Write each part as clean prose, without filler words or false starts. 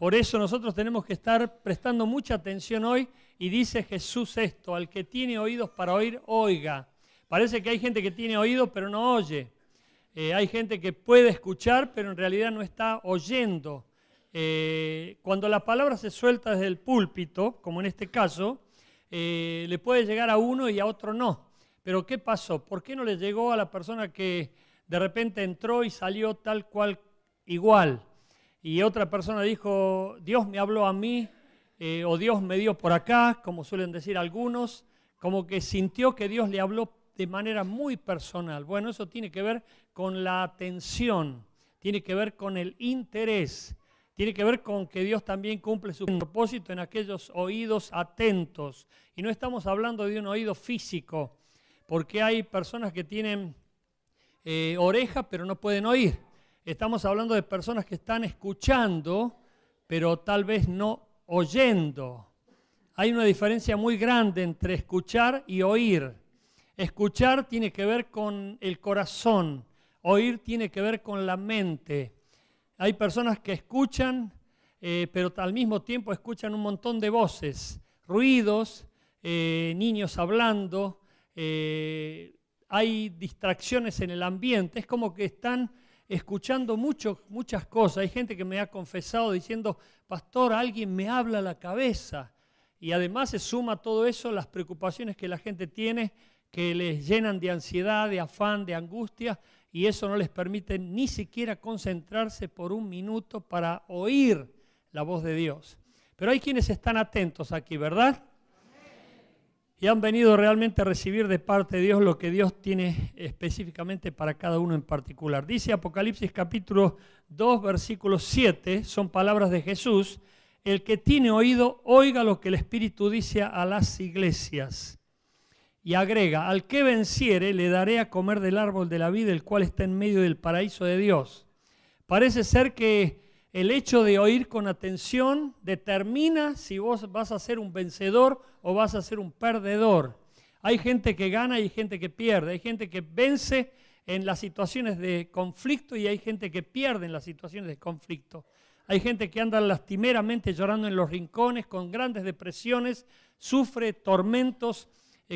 Por eso nosotros tenemos que estar prestando mucha atención hoy y dice Jesús esto, al que tiene oídos para oír, oiga. Parece que hay gente que tiene oídos pero no oye. Hay gente que puede escuchar pero en realidad no está oyendo. Cuando la palabra se suelta desde el púlpito, como en este caso, le puede llegar a uno y a otro no. Pero ¿qué pasó? ¿Por qué no le llegó a la persona que de repente entró y salió tal cual igual? Y otra persona dijo, Dios me habló a mí, o Dios me dio por acá, como suelen decir algunos, como que sintió que Dios le habló de manera muy personal. Bueno, eso tiene que ver con la atención, tiene que ver con el interés, tiene que ver con que Dios también cumple su propósito en aquellos oídos atentos. Y no estamos hablando de un oído físico, porque hay personas que tienen orejas pero no pueden oír. Estamos hablando de personas que están escuchando, pero tal vez no oyendo. Hay una diferencia muy grande entre escuchar y oír. Escuchar tiene que ver con el corazón, oír tiene que ver con la mente. Hay personas que escuchan, pero al mismo tiempo escuchan un montón de voces, ruidos, niños hablando, hay distracciones en el ambiente, es como que están escuchando muchas cosas. Hay gente que me ha confesado diciendo, pastor, alguien me habla a la cabeza. Y además se suma a todo eso las preocupaciones que la gente tiene, que les llenan de ansiedad, de afán, de angustia, y eso no les permite ni siquiera concentrarse por un minuto para oír la voz de Dios. Pero hay quienes están atentos aquí, ¿verdad? Y han venido realmente a recibir de parte de Dios lo que Dios tiene específicamente para cada uno en particular. Dice Apocalipsis capítulo 2, versículo 7, son palabras de Jesús, el que tiene oído, oiga lo que el Espíritu dice a las iglesias. Y agrega, al que venciere le daré a comer del árbol de la vida, el cual está en medio del paraíso de Dios. Parece ser que el hecho de oír con atención determina si vos vas a ser un vencedor o vas a ser un perdedor. Hay gente que gana y hay gente que pierde. Hay gente que vence en las situaciones de conflicto y hay gente que pierde en las situaciones de conflicto. Hay gente que anda lastimeramente llorando en los rincones con grandes depresiones, sufre tormentos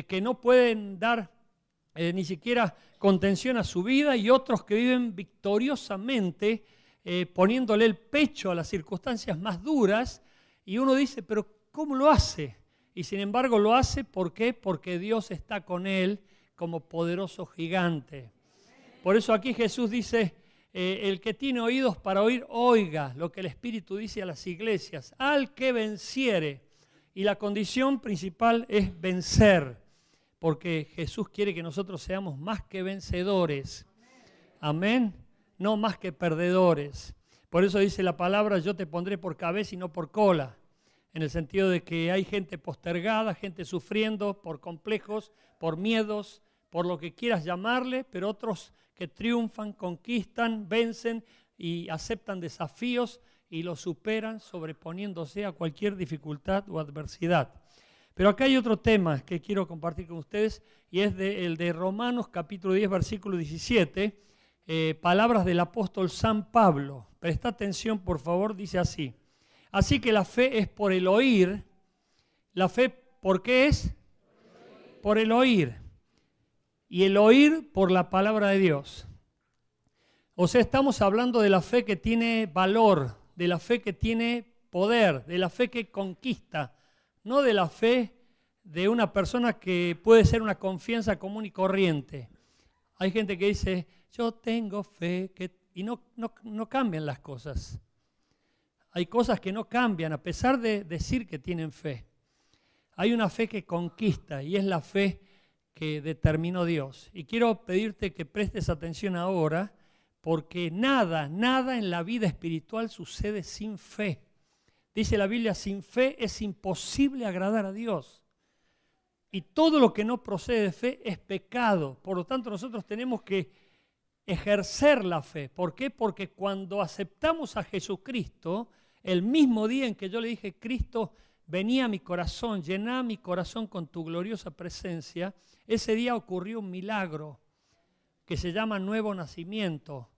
que no pueden dar ni siquiera contención a su vida, y otros que viven victoriosamente poniéndole el pecho a las circunstancias más duras, y uno dice, pero ¿cómo lo hace? Y sin embargo lo hace, ¿por qué? Porque Dios está con él como poderoso gigante. Por eso aquí Jesús dice, el que tiene oídos para oír, oiga lo que el Espíritu dice a las iglesias, al que venciere. Y la condición principal es vencer, porque Jesús quiere que nosotros seamos más que vencedores. Amén. No más que perdedores. Por eso dice la palabra, yo te pondré por cabeza y no por cola. En el sentido de que hay gente postergada, gente sufriendo por complejos, por miedos, por lo que quieras llamarle, pero otros que triunfan, conquistan, vencen y aceptan desafíos y los superan sobreponiéndose a cualquier dificultad o adversidad. Pero acá hay otro tema que quiero compartir con ustedes y es el de Romanos capítulo 10, versículo 17, palabras del apóstol San Pablo. Presta atención, por favor, dice así. Así que la fe es por el oír. ¿La fe por qué es? Por el oír. Y el oír por la palabra de Dios. O sea, estamos hablando de la fe que tiene valor, de la fe que tiene poder, de la fe que conquista, no de la fe de una persona que puede ser una confianza común y corriente. Hay gente que dice, yo tengo fe, y no cambian las cosas. Hay cosas que no cambian a pesar de decir que tienen fe. Hay una fe que conquista y es la fe que determinó Dios. Y quiero pedirte que prestes atención ahora, porque nada en la vida espiritual sucede sin fe. Dice la Biblia, sin fe es imposible agradar a Dios. Y todo lo que no procede de fe es pecado. Por lo tanto, nosotros tenemos que ejercer la fe. ¿Por qué? Porque cuando aceptamos a Jesucristo, el mismo día en que yo le dije, Cristo, venía a mi corazón, llená mi corazón con tu gloriosa presencia, ese día ocurrió un milagro que se llama nuevo nacimiento.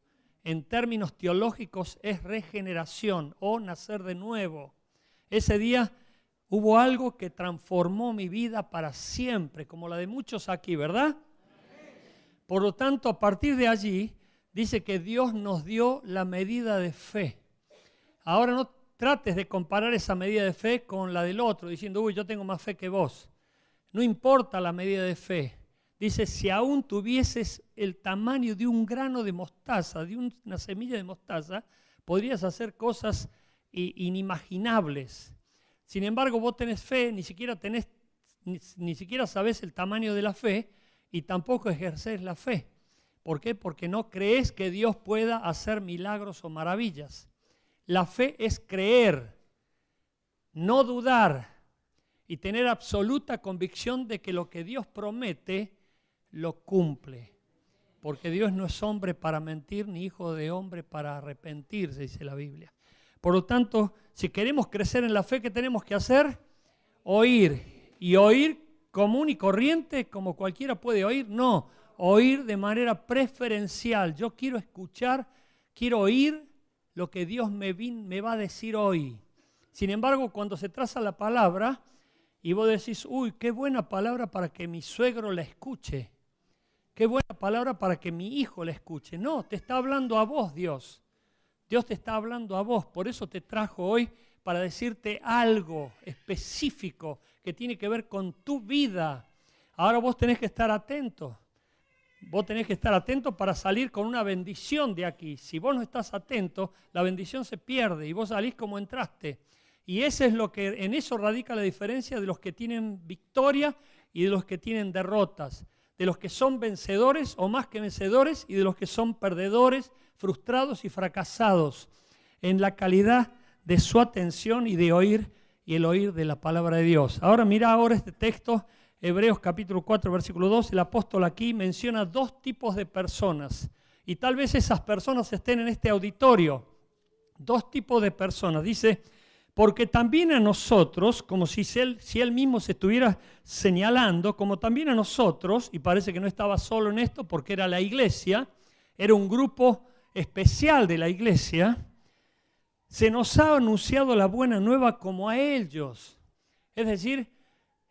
en términos teológicos es regeneración o nacer de nuevo. Ese día hubo algo que transformó mi vida para siempre, como la de muchos aquí, ¿verdad? Por lo tanto, a partir de allí, dice que Dios nos dio la medida de fe. Ahora no trates de comparar esa medida de fe con la del otro, diciendo, uy, yo tengo más fe que vos. No importa la medida de fe. Dice, si aún tuvieses el tamaño de un grano de mostaza, de una semilla de mostaza, podrías hacer cosas inimaginables. Sin embargo, vos tenés fe, ni siquiera sabés el tamaño de la fe y tampoco ejercés la fe. ¿Por qué? Porque no crees que Dios pueda hacer milagros o maravillas. La fe es creer, no dudar y tener absoluta convicción de que lo que Dios promete lo cumple. Porque Dios no es hombre para mentir, ni hijo de hombre para arrepentirse, dice la Biblia. Por lo tanto, si queremos crecer en la fe, ¿qué tenemos que hacer? Oír. ¿Y oír común y corriente como cualquiera puede oír? No, oír de manera preferencial. Yo quiero escuchar, quiero oír lo que Dios me va a decir hoy. Sin embargo, cuando se traza la palabra y vos decís, uy, qué buena palabra para que mi suegro la escuche. Qué buena palabra para que mi hijo la escuche. No, te está hablando a vos, Dios. Dios te está hablando a vos. Por eso te trajo hoy para decirte algo específico que tiene que ver con tu vida. Ahora vos tenés que estar atento. Vos tenés que estar atento para salir con una bendición de aquí. Si vos no estás atento, la bendición se pierde y vos salís como entraste. Y eso es lo que, en eso radica la diferencia de los que tienen victoria y de los que tienen derrotas. De los que son vencedores o más que vencedores y de los que son perdedores, frustrados y fracasados en la calidad de su atención y de oír y el oír de la palabra de Dios. Ahora mira este texto, Hebreos capítulo 4, versículo 2, el apóstol aquí menciona dos tipos de personas y tal vez esas personas estén en este auditorio. Dos tipos de personas. Dice, porque también a nosotros, como si él mismo se estuviera señalando, como también a nosotros, y parece que no estaba solo en esto porque era la iglesia, era un grupo especial de la iglesia, se nos ha anunciado la buena nueva como a ellos. Es decir,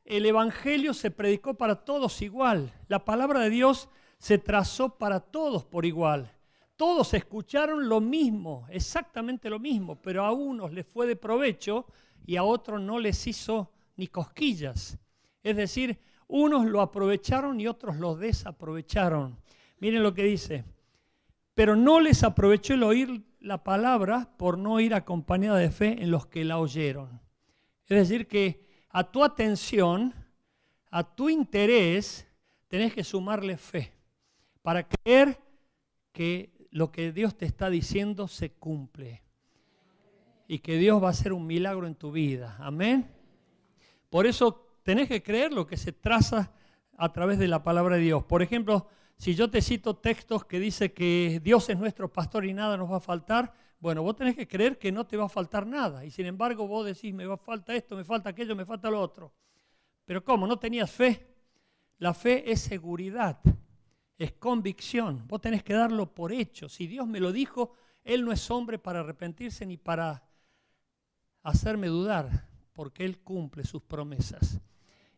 el evangelio se predicó para todos igual. La palabra de Dios se trazó para todos por igual. Todos escucharon lo mismo, exactamente lo mismo, pero a unos les fue de provecho y a otros no les hizo ni cosquillas. Es decir, unos lo aprovecharon y otros lo desaprovecharon. Miren lo que dice. Pero no les aprovechó el oír la palabra por no ir acompañada de fe en los que la oyeron. Es decir, que a tu atención, a tu interés, tenés que sumarle fe para creer que lo que Dios te está diciendo se cumple y que Dios va a hacer un milagro en tu vida. Amén. Por eso tenés que creer lo que se traza a través de la palabra de Dios. Por ejemplo, si yo te cito textos que dice que Dios es nuestro pastor y nada nos va a faltar, bueno, vos tenés que creer que no te va a faltar nada. Y sin embargo vos decís, me falta esto, me falta aquello, me falta lo otro. Pero ¿cómo? ¿No tenías fe? La fe es seguridad. Es convicción, vos tenés que darlo por hecho. Si Dios me lo dijo, Él no es hombre para arrepentirse ni para hacerme dudar, porque Él cumple sus promesas.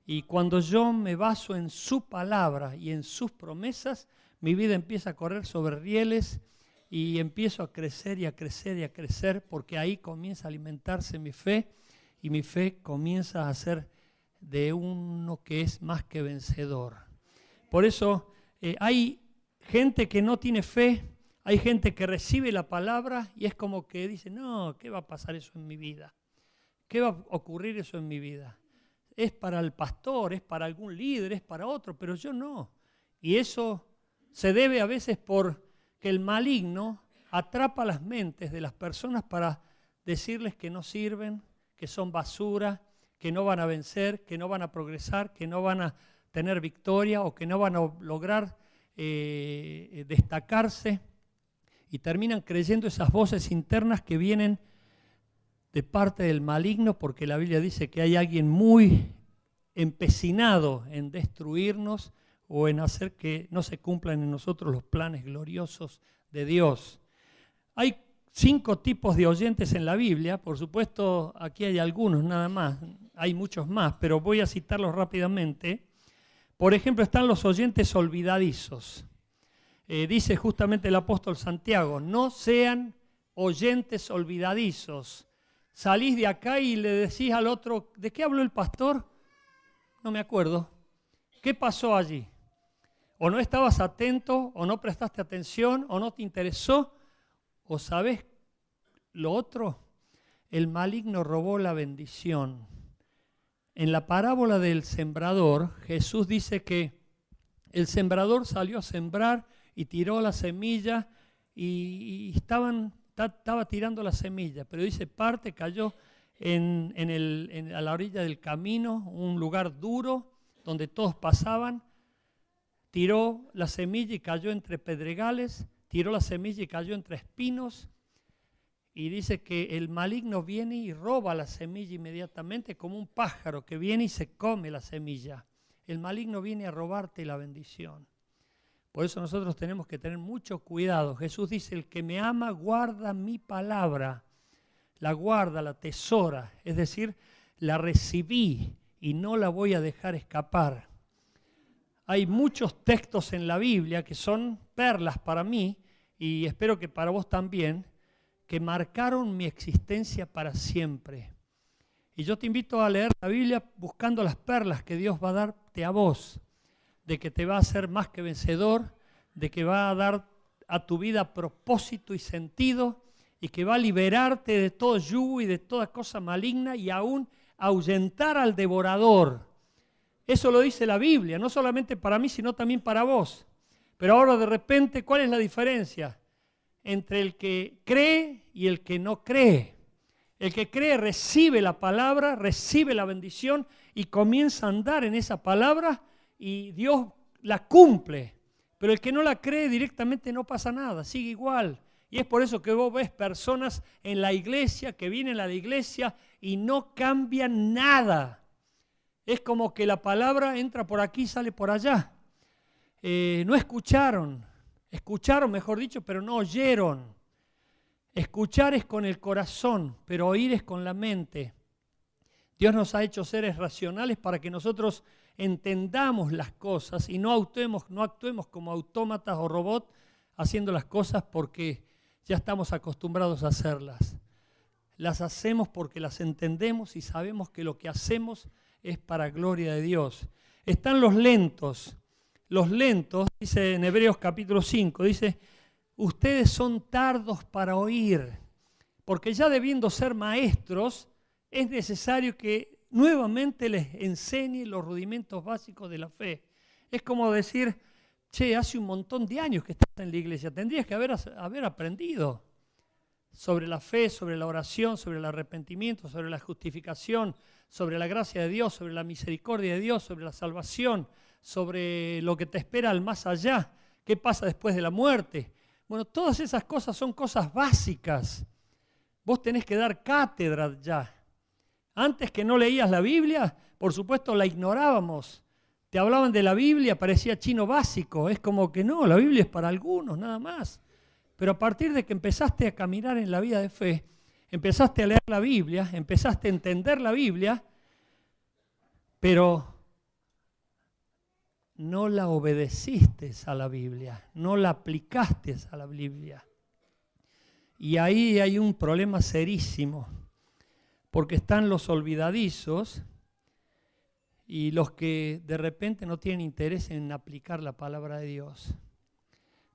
Y cuando yo me baso en su palabra y en sus promesas, mi vida empieza a correr sobre rieles y empiezo a crecer y a crecer y a crecer, porque ahí comienza a alimentarse mi fe y mi fe comienza a ser de uno que es más que vencedor. Por eso hay gente que no tiene fe, hay gente que recibe la palabra y es como que dice, no, ¿qué va a pasar eso en mi vida? ¿Qué va a ocurrir eso en mi vida? Es para el pastor, es para algún líder, es para otro, pero yo no. Y eso se debe a veces por que el maligno atrapa las mentes de las personas para decirles que no sirven, que son basura, que no van a vencer, que no van a progresar, que no van a tener victoria o que no van a lograr destacarse, y terminan creyendo esas voces internas que vienen de parte del maligno, porque la Biblia dice que hay alguien muy empecinado en destruirnos o en hacer que no se cumplan en nosotros los planes gloriosos de Dios. Hay 5 tipos de oyentes en la Biblia, por supuesto aquí hay algunos nada más, hay muchos más, pero voy a citarlos rápidamente. Por ejemplo, están los oyentes olvidadizos. Dice justamente el apóstol Santiago, no sean oyentes olvidadizos. Salís de acá y le decís al otro, ¿de qué habló el pastor? No me acuerdo. ¿Qué pasó allí? O no estabas atento, o no prestaste atención, o no te interesó, o sabés lo otro, el maligno robó la bendición. En la parábola del sembrador, Jesús dice que el sembrador salió a sembrar y tiró la semilla y estaba tirando la semilla, pero dice parte cayó a la orilla del camino, un lugar duro donde todos pasaban, tiró la semilla y cayó entre pedregales, tiró la semilla y cayó entre espinos, y dice que el maligno viene y roba la semilla inmediatamente, como un pájaro que viene y se come la semilla. El maligno viene a robarte la bendición. Por eso nosotros tenemos que tener mucho cuidado. Jesús dice, el que me ama guarda mi palabra, la guarda, la atesora, es decir, la recibí y no la voy a dejar escapar. Hay muchos textos en la Biblia que son perlas para mí y espero que para vos también, que marcaron mi existencia para siempre. Y yo te invito a leer la Biblia buscando las perlas que Dios va a darte a vos, de que te va a hacer más que vencedor, de que va a dar a tu vida propósito y sentido, y que va a liberarte de todo yugo y de toda cosa maligna y aún ahuyentar al devorador. Eso lo dice la Biblia, no solamente para mí, sino también para vos. Pero ahora de repente, ¿cuál es la diferencia entre el que cree y el que no cree? El que cree recibe la palabra, recibe la bendición y comienza a andar en esa palabra y Dios la cumple. Pero el que no la cree directamente no pasa nada, sigue igual. Y es por eso que vos ves personas en la iglesia que vienen a la iglesia y no cambian nada. Es como que la palabra entra por aquí y sale por allá. No escucharon mejor dicho, pero no oyeron. Escuchar es con el corazón, pero oír es con la mente. Dios nos ha hecho seres racionales para que nosotros entendamos las cosas y no actuemos como autómatas o robots haciendo las cosas porque ya estamos acostumbrados a hacerlas. Las hacemos porque las entendemos y sabemos que lo que hacemos es para gloria de Dios. Están los lentos. Los lentos, dice en Hebreos capítulo 5, dice, ustedes son tardos para oír, porque ya debiendo ser maestros, es necesario que nuevamente les enseñe los rudimentos básicos de la fe. Es como decir, che, hace un montón de años que estás en la iglesia, tendrías que haber aprendido sobre la fe, sobre la oración, sobre el arrepentimiento, sobre la justificación, sobre la gracia de Dios, sobre la misericordia de Dios, sobre la salvación, sobre lo que te espera al más allá, qué pasa después de la muerte. Bueno, todas esas cosas son cosas básicas. Vos tenés que dar cátedra ya. Antes que no leías la Biblia, por supuesto la ignorábamos. Te hablaban de la Biblia, parecía chino básico. Es como que no, la Biblia es para algunos, nada más. Pero a partir de que empezaste a caminar en la vida de fe, empezaste a leer la Biblia, empezaste a entender la Biblia, pero no la obedeciste a la Biblia, no la aplicaste a la Biblia. Y ahí hay un problema serísimo, porque están los olvidadizos y los que de repente no tienen interés en aplicar la palabra de Dios.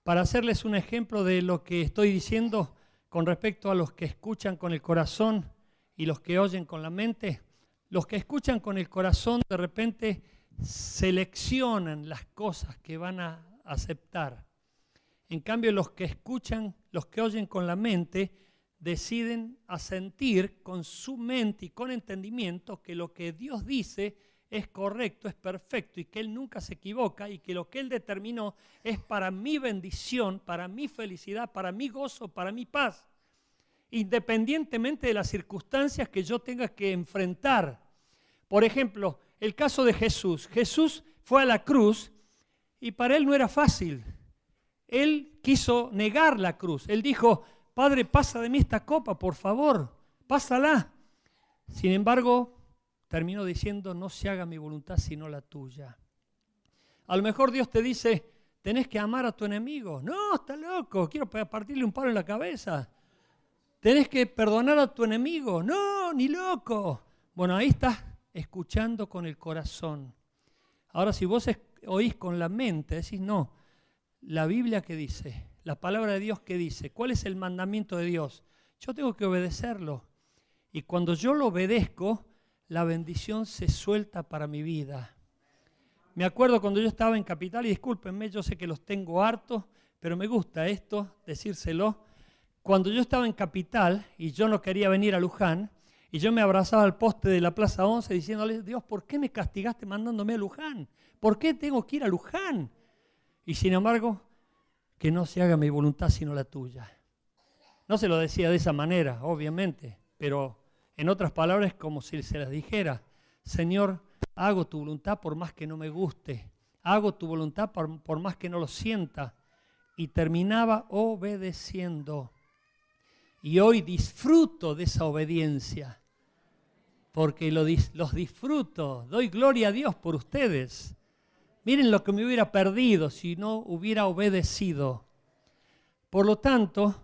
Para hacerles un ejemplo de lo que estoy diciendo con respecto a los que escuchan con el corazón y los que oyen con la mente, los que escuchan con el corazón de repente seleccionan las cosas que van a aceptar. En cambio, los que escuchan, los que oyen con la mente, deciden asentir con su mente y con entendimiento que lo que Dios dice es correcto, es perfecto y que Él nunca se equivoca y que lo que Él determinó es para mi bendición, para mi felicidad, para mi gozo, para mi paz, independientemente de las circunstancias que yo tenga que enfrentar. Por ejemplo, el caso de Jesús. Jesús fue a la cruz y para Él no era fácil. Él quiso negar la cruz. Él dijo, Padre, pasa de mí esta copa, por favor, pásala. Sin embargo, terminó diciendo, no se haga mi voluntad sino la tuya. A lo mejor Dios te dice, tenés que amar a tu enemigo. No, está loco, quiero partirle un palo en la cabeza. Tenés que perdonar a tu enemigo. No, ni loco. Bueno, ahí estás escuchando con el corazón. Ahora, si vos oís con la mente, decís, no, la Biblia ¿qué dice? La palabra de Dios ¿qué dice? ¿Cuál es el mandamiento de Dios? Yo tengo que obedecerlo. Y cuando yo lo obedezco, la bendición se suelta para mi vida. Me acuerdo cuando yo estaba en Capital, y discúlpenme, yo sé que los tengo hartos, pero me gusta esto, decírselo. Cuando yo estaba en Capital y yo no quería venir a Luján, y yo me abrazaba al poste de la Plaza 11 diciéndole, Dios, ¿por qué me castigaste mandándome a Luján? ¿Por qué tengo que ir a Luján? Y sin embargo, que no se haga mi voluntad sino la tuya. No se lo decía de esa manera, obviamente, pero en otras palabras como si se las dijera, Señor, hago tu voluntad por más que no me guste, hago tu voluntad por más que no lo sienta. Y terminaba obedeciendo. Y hoy disfruto de esa obediencia, porque los disfruto, doy gloria a Dios por ustedes. Miren lo que me hubiera perdido si no hubiera obedecido. Por lo tanto,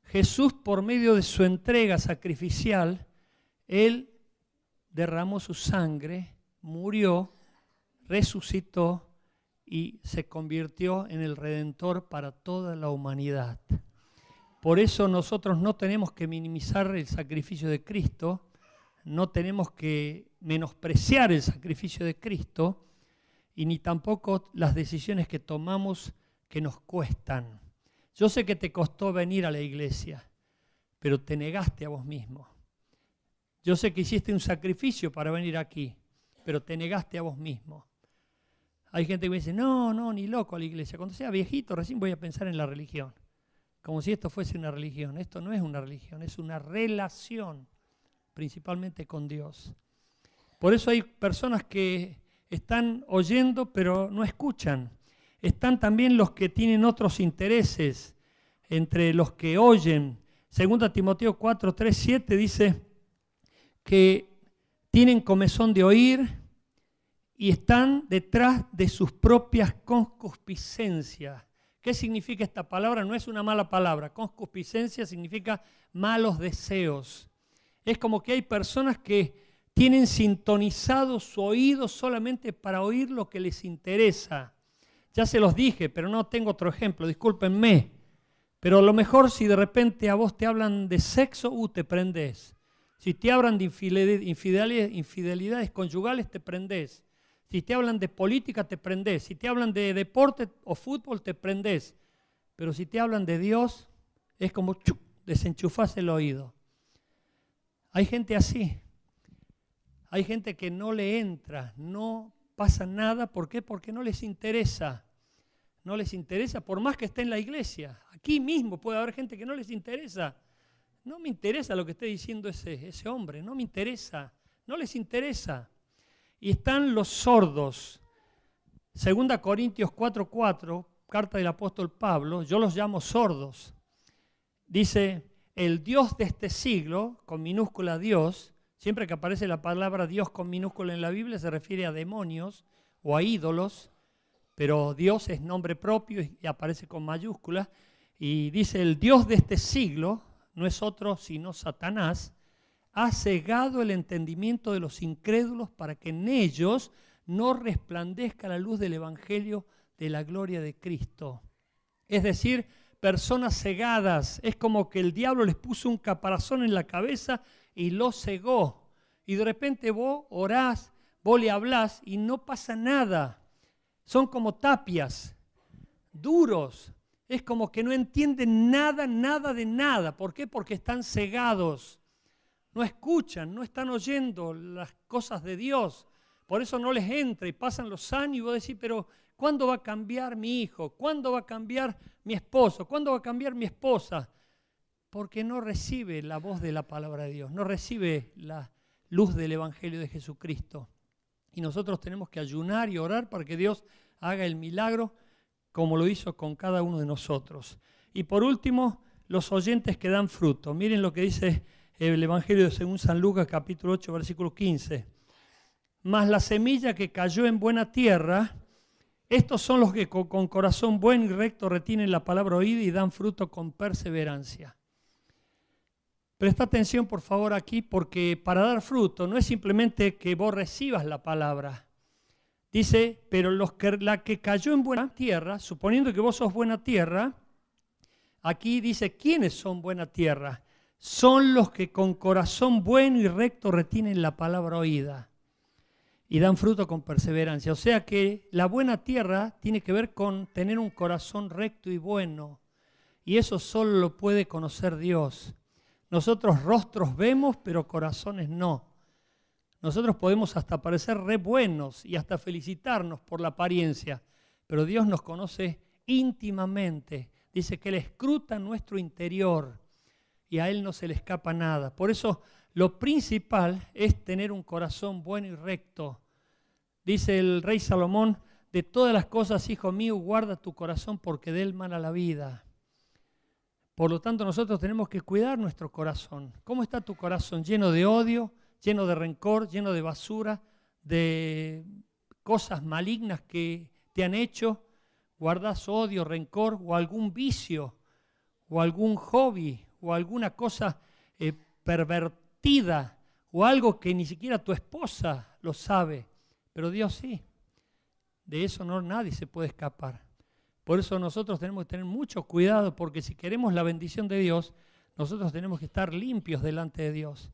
Jesús, por medio de su entrega sacrificial, Él derramó su sangre, murió, resucitó y se convirtió en el Redentor para toda la humanidad. Por eso nosotros no tenemos que minimizar el sacrificio de Cristo, no tenemos que menospreciar el sacrificio de Cristo y ni tampoco las decisiones que tomamos que nos cuestan. Yo sé que te costó venir a la iglesia, pero te negaste a vos mismo. Yo sé que hiciste un sacrificio para venir aquí, pero te negaste a vos mismo. Hay gente que me dice, no, ni loco a la iglesia. Cuando sea viejito recién voy a pensar en la religión. Como si esto fuese una religión. Esto no es una religión, es una relación, principalmente con Dios. Por eso hay personas que están oyendo, pero no escuchan. Están también los que tienen otros intereses, entre los que oyen. 2 Timoteo 4, 3, 7 dice que tienen comezón de oír y están detrás de sus propias concupiscencias. ¿Qué significa esta palabra? No es una mala palabra. Concupiscencia significa malos deseos. Es como que hay personas que tienen sintonizado su oído solamente para oír lo que les interesa. Ya se los dije, pero no tengo otro ejemplo, discúlpenme. Pero a lo mejor si de repente a vos te hablan de sexo, te prendés. Si te hablan de infidelidades conyugales, te prendés. Si te hablan de política, te prendés. Si te hablan de deporte o fútbol, te prendés. Pero si te hablan de Dios, es como desenchufás el oído. Hay gente así. Hay gente que no le entra, no pasa nada. ¿Por qué? Porque no les interesa. No les interesa, por más que esté en la iglesia. Aquí mismo puede haber gente que no les interesa. No me interesa lo que esté diciendo ese hombre. No me interesa. No les interesa. Y están los sordos. 2 Corintios 4:4, carta del apóstol Pablo, yo los llamo sordos. Dice, el Dios de este siglo, con minúscula Dios, siempre que aparece la palabra Dios con minúscula en la Biblia se refiere a demonios o a ídolos, pero Dios es nombre propio y aparece con mayúscula. Y dice, el Dios de este siglo, no es otro sino Satanás, ha cegado el entendimiento de los incrédulos para que en ellos no resplandezca la luz del Evangelio de la gloria de Cristo. Es decir, personas cegadas. Es como que el diablo les puso un caparazón en la cabeza y los cegó. Y de repente vos orás, vos le hablás y no pasa nada. Son como tapias, duros. Es como que no entienden nada de nada. ¿Por qué? Porque están cegados. No escuchan, no están oyendo las cosas de Dios. Por eso no les entra y pasan los años y vos decís, pero ¿cuándo va a cambiar mi hijo? ¿Cuándo va a cambiar mi esposo? ¿Cuándo va a cambiar mi esposa? Porque no recibe la voz de la palabra de Dios, no recibe la luz del Evangelio de Jesucristo. Y nosotros tenemos que ayunar y orar para que Dios haga el milagro como lo hizo con cada uno de nosotros. Y por último, los oyentes que dan fruto. Miren lo que dice el Evangelio según San Lucas, capítulo 8, versículo 15. Mas la semilla que cayó en buena tierra, estos son los que con corazón buen y recto retienen la palabra oída y dan fruto con perseverancia. Presta atención por favor aquí, porque para dar fruto no es simplemente que vos recibas la palabra. Dice, pero la que cayó en buena tierra, suponiendo que vos sos buena tierra, aquí dice, ¿quiénes son buena tierra? Son los que con corazón bueno y recto retienen la palabra oída y dan fruto con perseverancia. O sea que la buena tierra tiene que ver con tener un corazón recto y bueno. Y eso solo lo puede conocer Dios. Nosotros rostros vemos, pero corazones no. Nosotros podemos hasta parecer re buenos y hasta felicitarnos por la apariencia, pero Dios nos conoce íntimamente. Dice que Él escruta nuestro interior y a Él no se le escapa nada. Por eso lo principal es tener un corazón bueno y recto. Dice el rey Salomón, de todas las cosas, hijo mío, guarda tu corazón porque de él mana la vida. Por lo tanto, nosotros tenemos que cuidar nuestro corazón. ¿Cómo está tu corazón? ¿Lleno de odio, lleno de rencor, lleno de basura, de cosas malignas que te han hecho? ¿Guardas odio, rencor o algún vicio o algún hobby o alguna cosa pervertida o algo que ni siquiera tu esposa lo sabe? Pero Dios sí. De eso nadie se puede escapar. Por eso nosotros tenemos que tener mucho cuidado, porque si queremos la bendición de Dios, nosotros tenemos que estar limpios delante de Dios.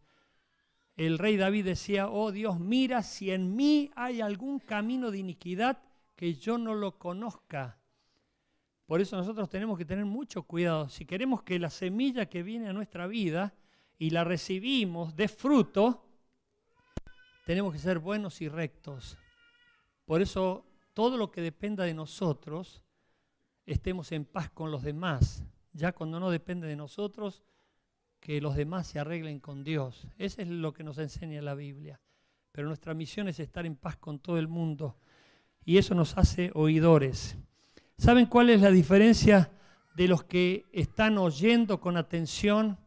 El rey David decía, oh Dios, mira si en mí hay algún camino de iniquidad que yo no lo conozca. Por eso nosotros tenemos que tener mucho cuidado. Si queremos que la semilla que viene a nuestra vida y la recibimos dé fruto, tenemos que ser buenos y rectos. Por eso todo lo que dependa de nosotros, estemos en paz con los demás. Ya cuando no depende de nosotros, que los demás se arreglen con Dios. Eso es lo que nos enseña la Biblia. Pero nuestra misión es estar en paz con todo el mundo. Y eso nos hace oidores. ¿Saben cuál es la diferencia de los que están oyendo con atención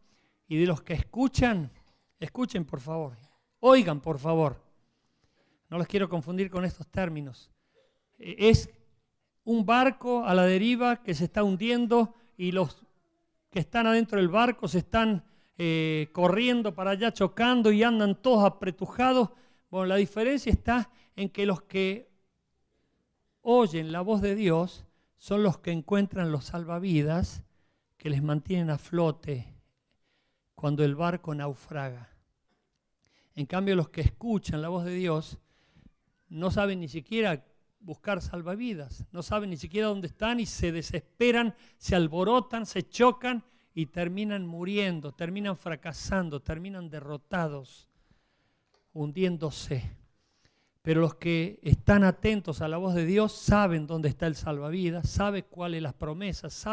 y de los que escuchan? Escuchen, por favor. Oigan, por favor. No los quiero confundir con estos términos. Es un barco a la deriva que se está hundiendo y los que están adentro del barco se están corriendo para allá, chocando y andan todos apretujados. Bueno, la diferencia está en que los que oyen la voz de Dios son los que encuentran los salvavidas que les mantienen a flote cuando el barco naufraga. En cambio, los que escuchan la voz de Dios no saben ni siquiera buscar salvavidas, no saben ni siquiera dónde están y se desesperan, se alborotan, se chocan y terminan muriendo, terminan fracasando, terminan derrotados, hundiéndose. Pero los que están atentos a la voz de Dios saben dónde está el salvavidas, saben cuáles son las promesas,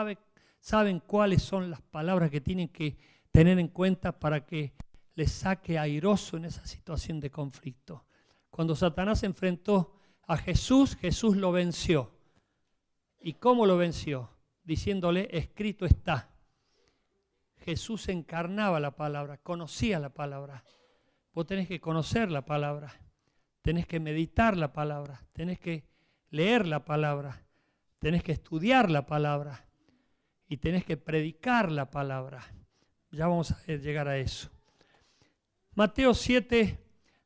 saben cuáles son las palabras que tienen que tener en cuenta para que les saque airoso en esa situación de conflicto. Cuando Satanás se enfrentó a Jesús, Jesús lo venció. ¿Y cómo lo venció? Diciéndole, escrito está. Jesús encarnaba la palabra, conocía la palabra. Vos tenés que conocer la palabra, tenés que meditar la palabra, tenés que leer la palabra, tenés que estudiar la palabra y tenés que predicar la palabra. Ya vamos a llegar a eso. Mateo 7,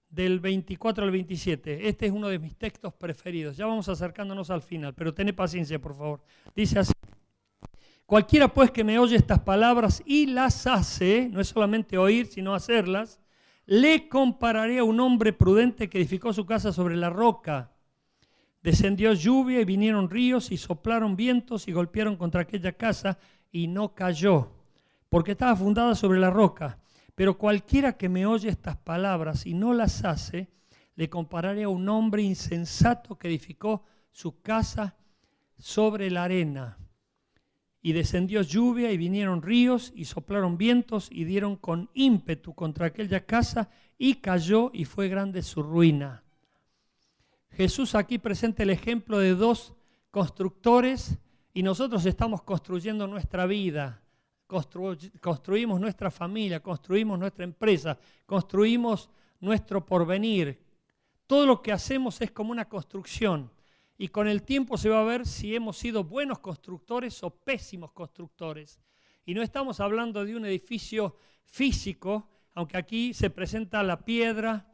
del 24 al 27. Este es uno de mis textos preferidos. Ya vamos acercándonos al final, pero tened paciencia, por favor. Dice así: cualquiera pues que me oye estas palabras y las hace, no es solamente oír, sino hacerlas, le compararé a un hombre prudente que edificó su casa sobre la roca. Descendió lluvia y vinieron ríos y soplaron vientos y golpearon contra aquella casa y no cayó, porque estaba fundada sobre la roca. Pero cualquiera que me oye estas palabras y no las hace, le compararé a un hombre insensato que edificó su casa sobre la arena. Y descendió lluvia y vinieron ríos y soplaron vientos y dieron con ímpetu contra aquella casa y cayó y fue grande su ruina. Jesús aquí presenta el ejemplo de dos constructores y nosotros estamos construyendo nuestra vida. construimos nuestra familia, construimos nuestra empresa, construimos nuestro porvenir. Todo lo que hacemos es como una construcción y con el tiempo se va a ver si hemos sido buenos constructores o pésimos constructores. Y no estamos hablando de un edificio físico, aunque aquí se presenta la piedra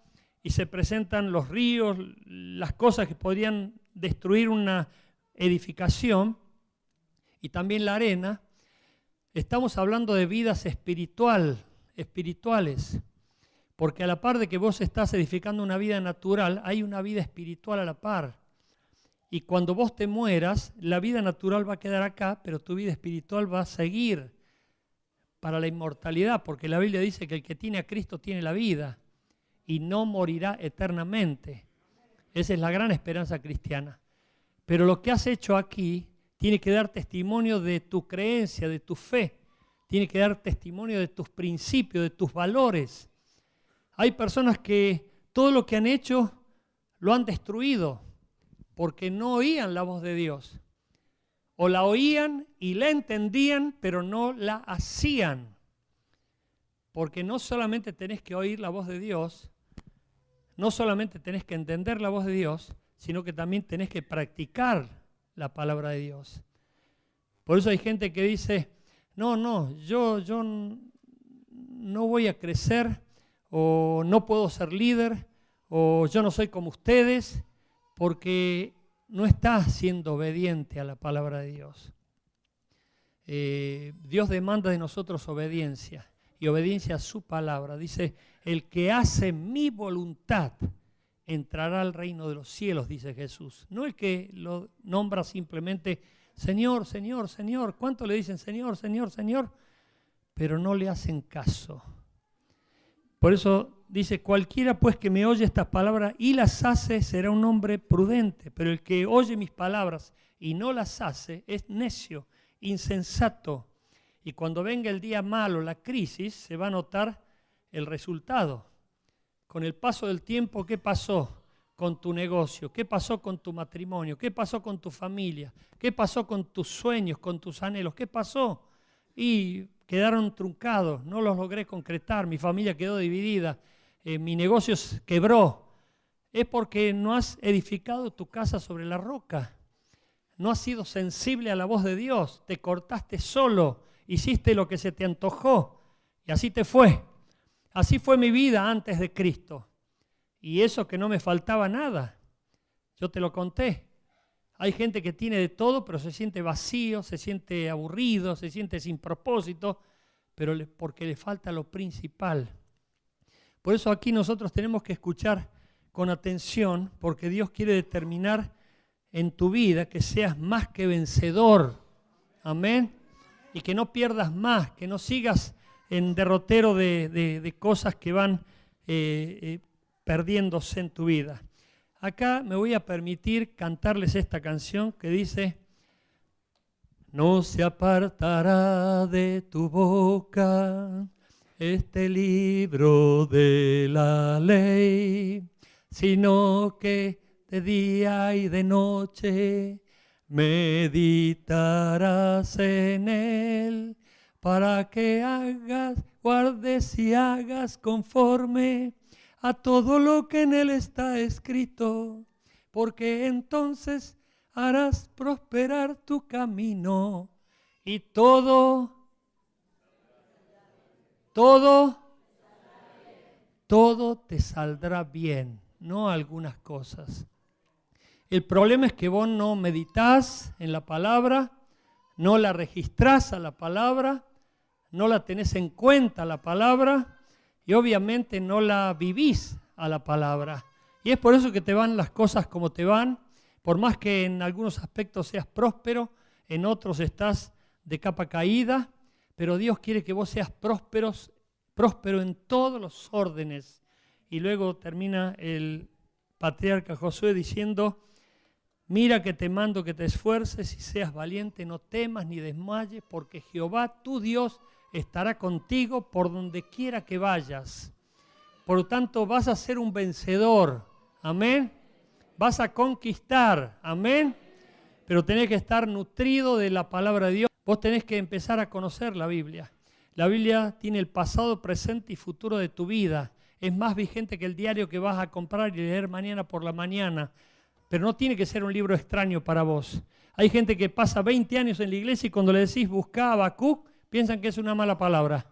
y se presentan los ríos, las cosas que podrían destruir una edificación y también la arena. Estamos hablando de vidas espirituales, porque a la par de que vos estás edificando una vida natural, hay una vida espiritual a la par. Y cuando vos te mueras, la vida natural va a quedar acá, pero tu vida espiritual va a seguir para la inmortalidad, porque la Biblia dice que el que tiene a Cristo tiene la vida y no morirá eternamente. Esa es la gran esperanza cristiana. Pero lo que has hecho aquí tiene que dar testimonio de tu creencia, de tu fe. Tiene que dar testimonio de tus principios, de tus valores. Hay personas que todo lo que han hecho lo han destruido porque no oían la voz de Dios. O la oían y la entendían, pero no la hacían. Porque no solamente tenés que oír la voz de Dios, no solamente tenés que entender la voz de Dios, sino que también tenés que practicar la palabra de Dios. Por eso hay gente que dice, yo no voy a crecer, o no puedo ser líder, o yo no soy como ustedes, porque no estás siendo obediente a la palabra de Dios. Dios demanda de nosotros obediencia, y obediencia a su palabra. Dice, el que hace mi voluntad entrará al reino de los cielos, dice Jesús. No el que lo nombra simplemente Señor, Señor, Señor. ¿Cuánto le dicen Señor, Señor, Señor? Pero no le hacen caso. Por eso dice, cualquiera pues que me oye estas palabras y las hace será un hombre prudente, pero el que oye mis palabras y no las hace es necio, insensato. Y cuando venga el día malo, la crisis, se va a notar el resultado. Con el paso del tiempo, ¿qué pasó con tu negocio? ¿Qué pasó con tu matrimonio? ¿Qué pasó con tu familia? ¿Qué pasó con tus sueños, con tus anhelos? ¿Qué pasó? Y quedaron truncados, no los logré concretar, mi familia quedó dividida, mi negocio quebró. Es porque no has edificado tu casa sobre la roca, no has sido sensible a la voz de Dios, te cortaste solo, hiciste lo que se te antojó y así te fue. Así fue mi vida antes de Cristo. Y eso que no me faltaba nada. Yo te lo conté. Hay gente que tiene de todo, pero se siente vacío, se siente aburrido, se siente sin propósito, pero porque le falta lo principal. Por eso aquí nosotros tenemos que escuchar con atención, porque Dios quiere determinar en tu vida que seas más que vencedor. Amén. Y que no pierdas más, que no sigas en derrotero de cosas que van perdiéndose en tu vida. Acá me voy a permitir cantarles esta canción que dice: no se apartará de tu boca este libro de la ley, sino que de día y de noche meditarás en él, para que guardes y hagas conforme a todo lo que en él está escrito, porque entonces harás prosperar tu camino y todo te saldrá bien, no algunas cosas. El problema es que vos no meditás en la palabra, no la registrás a la palabra, no la tenés en cuenta la palabra y obviamente no la vivís a la palabra. Y es por eso que te van las cosas como te van, por más que en algunos aspectos seas próspero, en otros estás de capa caída, pero Dios quiere que vos seas próspero en todos los órdenes. Y luego termina el patriarca Josué diciendo: mira que te mando que te esfuerces y seas valiente, no temas ni desmayes, porque Jehová tu Dios estará contigo por donde quiera que vayas. Por lo tanto, vas a ser un vencedor. Amén. Vas a conquistar. Amén. Pero tenés que estar nutrido de la palabra de Dios. Vos tenés que empezar a conocer la Biblia. La Biblia tiene el pasado, presente y futuro de tu vida. Es más vigente que el diario que vas a comprar y leer mañana por la mañana. Pero no tiene que ser un libro extraño para vos. Hay gente que pasa 20 años en la iglesia y cuando le decís buscá a Habacuc, piensan que es una mala palabra.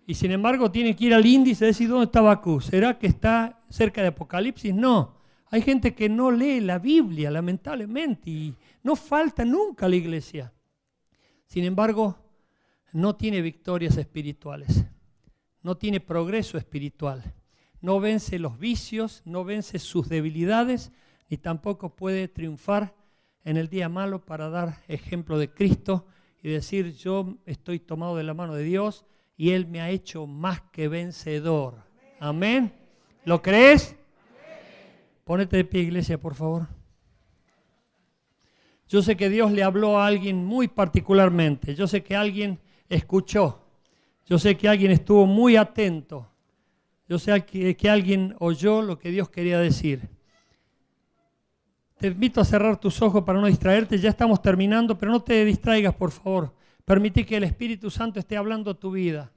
Y sin embargo tiene que ir al índice y decir ¿dónde está Habacuc? ¿Será que está cerca de Apocalipsis? No. Hay gente que no lee la Biblia, lamentablemente, y no falta nunca a la iglesia. Sin embargo, no tiene victorias espirituales, no tiene progreso espiritual, no vence los vicios, no vence sus debilidades, ni tampoco puede triunfar en el día malo para dar ejemplo de Cristo y decir yo estoy tomado de la mano de Dios y Él me ha hecho más que vencedor. Amén. ¿Lo crees? Ponete de pie, iglesia, por favor. Yo sé que Dios le habló a alguien muy particularmente. Yo sé que alguien escuchó. Yo sé que alguien estuvo muy atento. Yo sé que alguien oyó lo que Dios quería decir. Te invito a cerrar tus ojos para no distraerte. Ya estamos terminando, pero no te distraigas, por favor. Permití que el Espíritu Santo esté hablando a tu vida.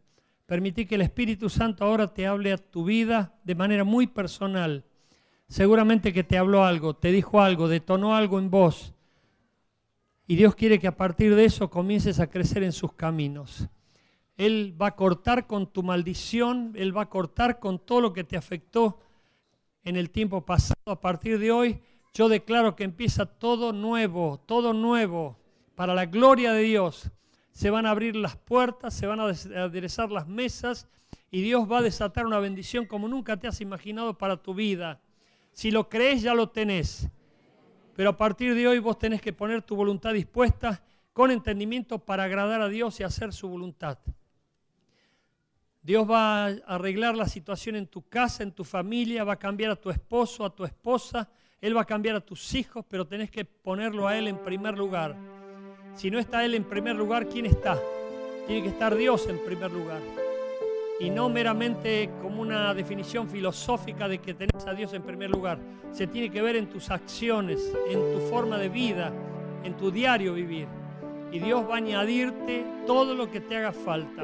Permití que el Espíritu Santo ahora te hable a tu vida de manera muy personal. Seguramente que te habló algo, te dijo algo, detonó algo en vos. Y Dios quiere que a partir de eso comiences a crecer en sus caminos. Él va a cortar con tu maldición, Él va a cortar con todo lo que te afectó en el tiempo pasado. A partir de hoy, yo declaro que empieza todo nuevo para la gloria de Dios. Se van a abrir las puertas, se van a aderezar las mesas y Dios va a desatar una bendición como nunca te has imaginado para tu vida. Si lo crees, ya lo tenés. Pero a partir de hoy vos tenés que poner tu voluntad dispuesta con entendimiento para agradar a Dios y hacer su voluntad. Dios va a arreglar la situación en tu casa, en tu familia, va a cambiar a tu esposo, a tu esposa, Él va a cambiar a tus hijos, pero tenés que ponerlo a Él en primer lugar. Si no está Él en primer lugar, ¿quién está? Tiene que estar Dios en primer lugar. Y no meramente como una definición filosófica de que tenés a Dios en primer lugar. Se tiene que ver en tus acciones, en tu forma de vida, en tu diario vivir. Y Dios va a añadirte todo lo que te haga falta.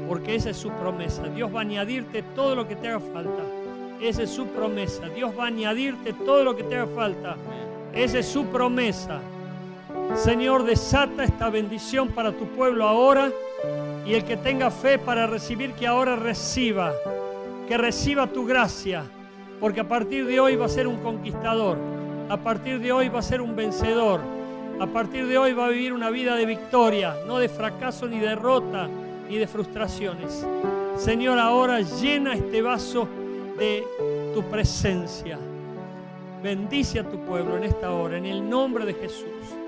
Porque esa es su promesa. Dios va a añadirte todo lo que te haga falta. Esa es su promesa. Dios va a añadirte todo lo que te haga falta. Esa es su promesa. Señor, desata esta bendición para tu pueblo ahora. Y el que tenga fe para recibir, que ahora reciba. Que reciba tu gracia. Porque a partir de hoy va a ser un conquistador. A partir de hoy va a ser un vencedor. A partir de hoy va a vivir una vida de victoria. No de fracaso ni derrota ni de frustraciones. Señor, ahora llena este vaso de tu presencia. Bendice a tu pueblo en esta hora, en el nombre de Jesús.